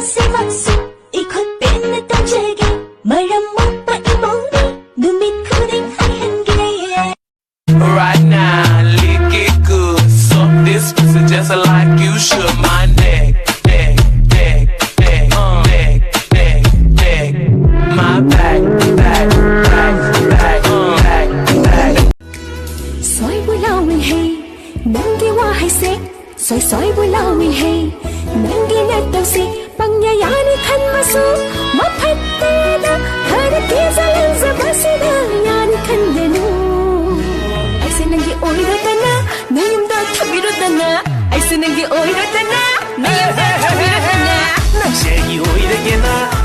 세막수 이곧 빛냈던 제게 말람 못 봐 이모니 눈밑 구ning 하얀 게 Right now, lick it good. Suck this pussy just like you should. My neck, neck, neck, neck, neck, neck, neck. My back, back, back, back, back, back. Soi vui lao mình hay nang đi qua hay sẽ soi vui lao mình hay nang đi nhát đầu xì bằng nhà yani khăn mà su mất hết tên đó hai đứa kia ra lên ra bác sĩ đó yani khăn để nu ai sẽ nang đi ôi đó ta na nơi em đó thắp đi đó ta na ai sẽ nang đi ôi đó ta na nơi em đó thắp đi đó ta na 난 제기 오이되게 나